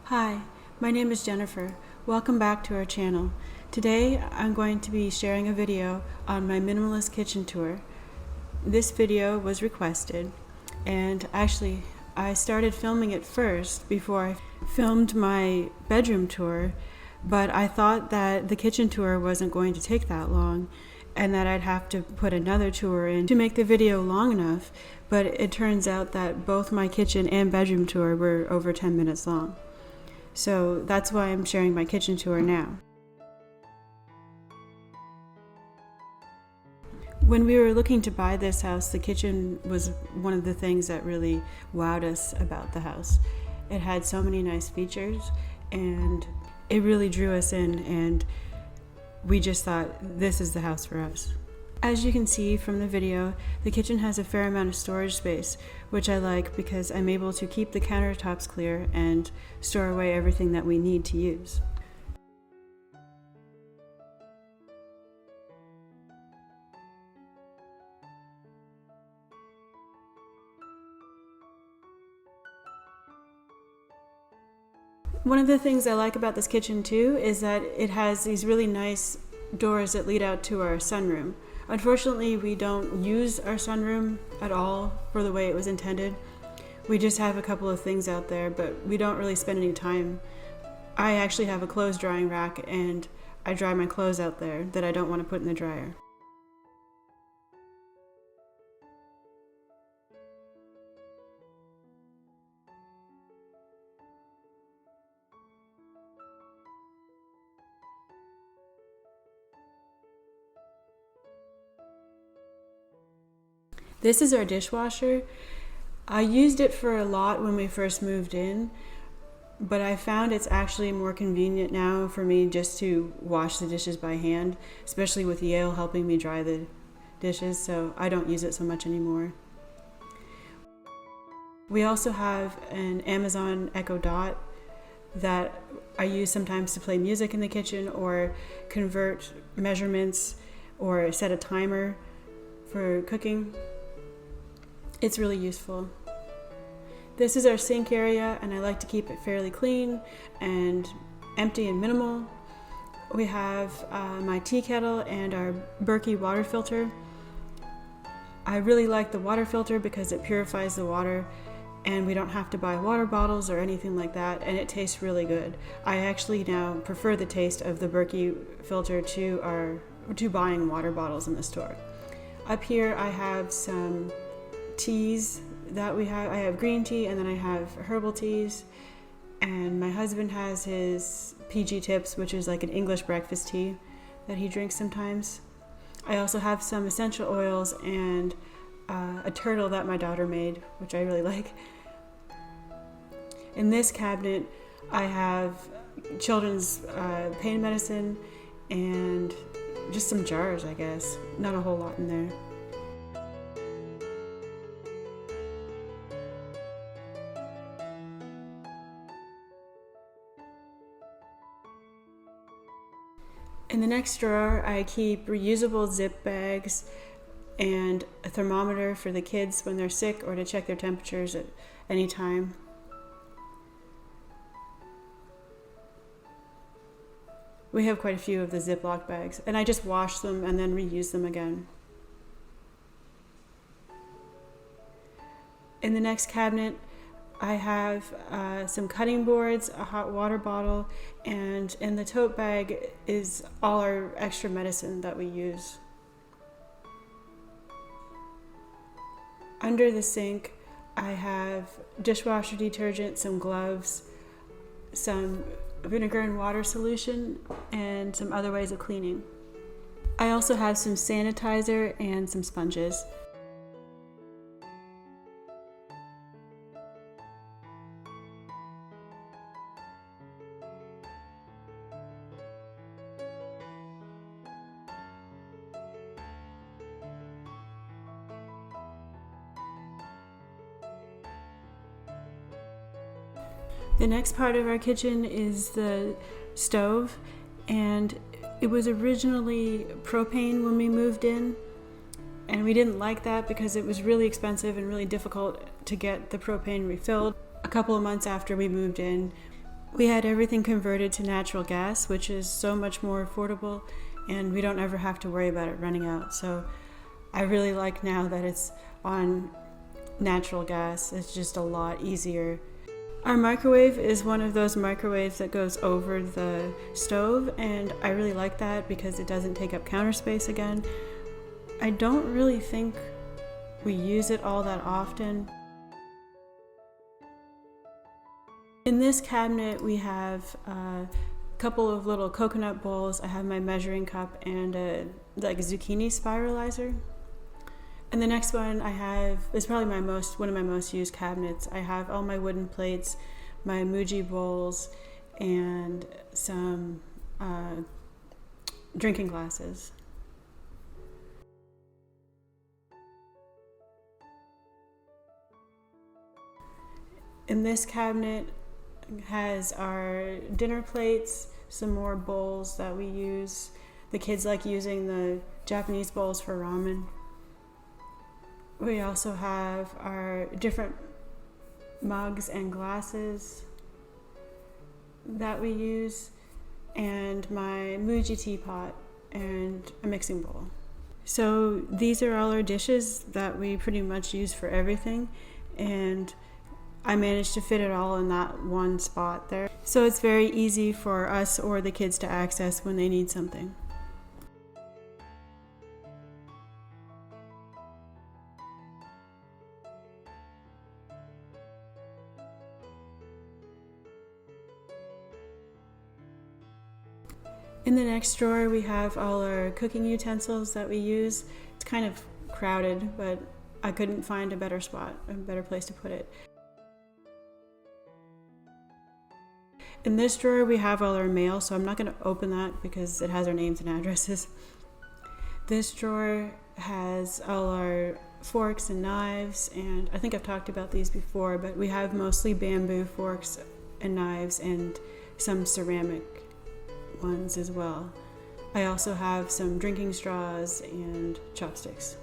Hi, my name is Jennifer. Welcome back to our channel. Today I'm going to be sharing a video on my minimalist kitchen tour. This video was requested, and actually I started filming it first before I filmed my bedroom tour, but I thought that the kitchen tour wasn't going to take that long and that I'd have to put another tour in to make the video long enough, but it turns out that both my kitchen and bedroom tour were over 10 minutes long. So that's why I'm sharing my kitchen tour now. When we were looking to buy this house, the kitchen was one of the things that really wowed us about the house. It had so many nice features and it really drew us in, and we just thought this is the house for us. As you can see from the video, the kitchen has a fair amount of storage space, which I like because I'm able to keep the countertops clear and store away everything that we need to use. One of the things I like about this kitchen too is that it has these really nice doors that lead out to our sunroom. Unfortunately, we don't use our sunroom at all for the way it was intended. We just have a couple of things out there, but we don't really spend any time. I actually have a clothes drying rack, and I dry my clothes out there that I don't want to put in the dryer. This is our dishwasher. I used it for a lot when we first moved in, but I found it's actually more convenient now for me just to wash the dishes by hand, especially with Yale helping me dry the dishes, so I don't use it so much anymore. We also have an Amazon Echo Dot that I use sometimes to play music in the kitchen or convert measurements or set a timer for cooking. It's really useful. This is our sink area, and I like to keep it fairly clean and empty and minimal. We have my tea kettle and our Berkey water filter. I really like the water filter because it purifies the water and we don't have to buy water bottles or anything like that, and it tastes really good. I actually now prefer the taste of the Berkey filter to buying water bottles in the store. Up here I have some teas that we have. I have green tea, and then I have herbal teas, and my husband has his PG Tips, which is like an English breakfast tea that he drinks sometimes. I also have some essential oils and a turtle that my daughter made, which I really like. In this cabinet I have children's pain medicine and just some jars, I guess. Not a whole lot in there. In the next drawer, I keep reusable zip bags and a thermometer for the kids when they're sick or to check their temperatures at any time. We have quite a few of the Ziploc bags, and I just wash them and then reuse them again. In the next cabinet, I have some cutting boards, a hot water bottle, and in the tote bag is all our extra medicine that we use. Under the sink, I have dishwasher detergent, some gloves, some vinegar and water solution, and some other ways of cleaning. I also have some sanitizer and some sponges. The next part of our kitchen is the stove, and it was originally propane when we moved in, and we didn't like that because it was really expensive and really difficult to get the propane refilled. A couple of months after we moved in, We had everything converted to natural gas, which is so much more affordable, and we don't ever have to worry about it running out. So I really like now that it's on natural gas. It's just a lot easier. Our microwave is one of those microwaves that goes over the stove, and I really like that because it doesn't take up counter space again. I don't really think we use it all that often. In this cabinet we have a couple of little coconut bowls. I have my measuring cup and a zucchini spiralizer. And the next one I have is probably one of my most used cabinets. I have all my wooden plates, my Muji bowls, and some drinking glasses. In this cabinet has our dinner plates, some more bowls that we use. The kids like using the Japanese bowls for ramen. We also have our different mugs and glasses that we use, and my Muji teapot and a mixing bowl. So these are all our dishes that we pretty much use for everything, and I managed to fit it all in that one spot there. So it's very easy for us or the kids to access when they need something. In the next drawer we have all our cooking utensils that we use. It's kind of crowded, but I couldn't find a better spot, a better place to put it. In this drawer we have all our mail, so I'm not going to open that because it has our names and addresses. This drawer has all our forks and knives, and I think I've talked about these before, but we have mostly bamboo forks and knives and some ceramic ones as well. I also have some drinking straws and chopsticks.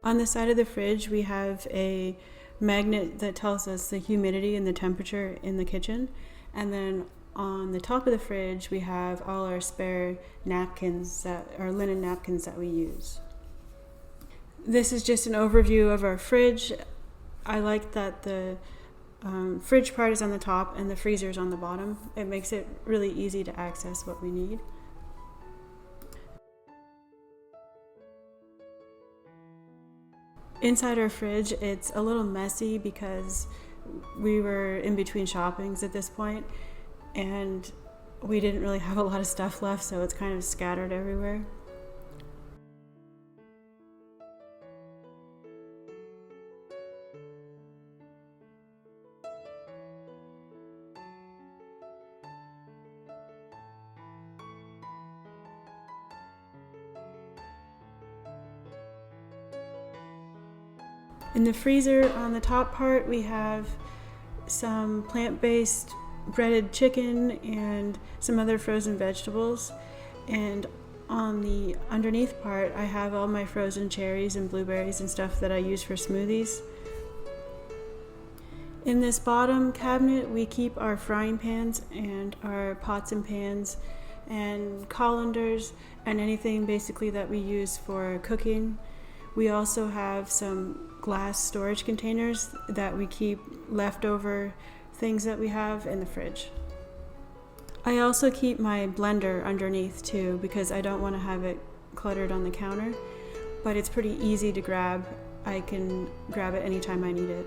On the side of the fridge we have a magnet that tells us the humidity and the temperature in the kitchen, and then on the top of the fridge we have all our spare napkins, linen napkins that we use. This is just an overview of our fridge. I like that the fridge part is on the top and the freezer is on the bottom. It makes it really easy to access what we need. Inside our fridge, it's a little messy because we were in between shoppings at this point, and we didn't really have a lot of stuff left, so it's kind of scattered everywhere. In the freezer on the top part we have some plant-based breaded chicken and some other frozen vegetables, and on the underneath part I have all my frozen cherries and blueberries and stuff that I use for smoothies. In this bottom cabinet we keep our frying pans and our pots and pans and colanders and anything basically that we use for cooking. We also have some glass storage containers that we keep leftover things that we have in the fridge. I also keep my blender underneath too because I don't want to have it cluttered on the counter, but it's pretty easy to grab. I can grab it anytime I need it.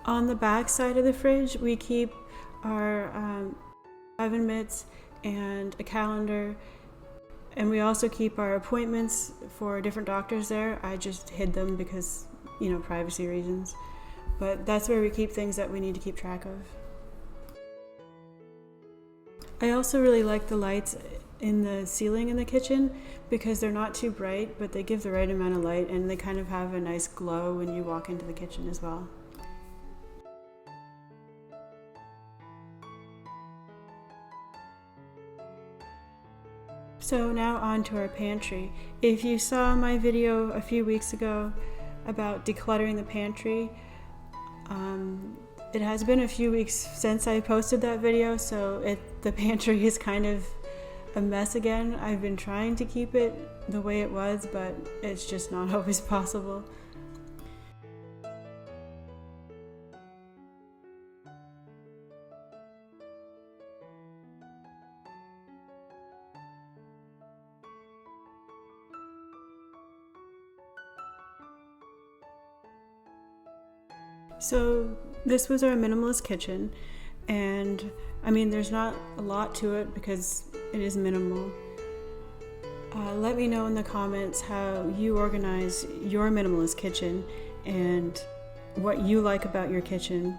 On the back side of the fridge, we keep our oven mitts and a calendar, and we also keep our appointments for different doctors there. I just hid them because, privacy reasons. But that's where we keep things that we need to keep track of. I also really like the lights in the ceiling in the kitchen because they're not too bright, but they give the right amount of light and they kind of have a nice glow when you walk into the kitchen as well. So now on to our pantry. If you saw my video a few weeks ago about decluttering the pantry, it has been a few weeks since I posted that video, so the pantry is kind of a mess again. I've been trying to keep it the way it was, but it's just not always possible. So this was our minimalist kitchen, and I mean there's not a lot to it because it is minimal. Let me know in the comments how you organize your minimalist kitchen and what you like about your kitchen.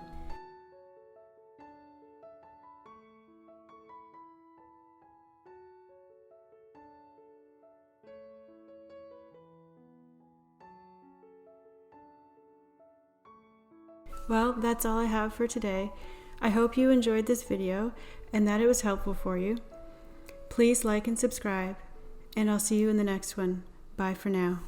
Well, that's all I have for today. I hope you enjoyed this video and that it was helpful for you. Please like and subscribe, and I'll see you in the next one. Bye for now.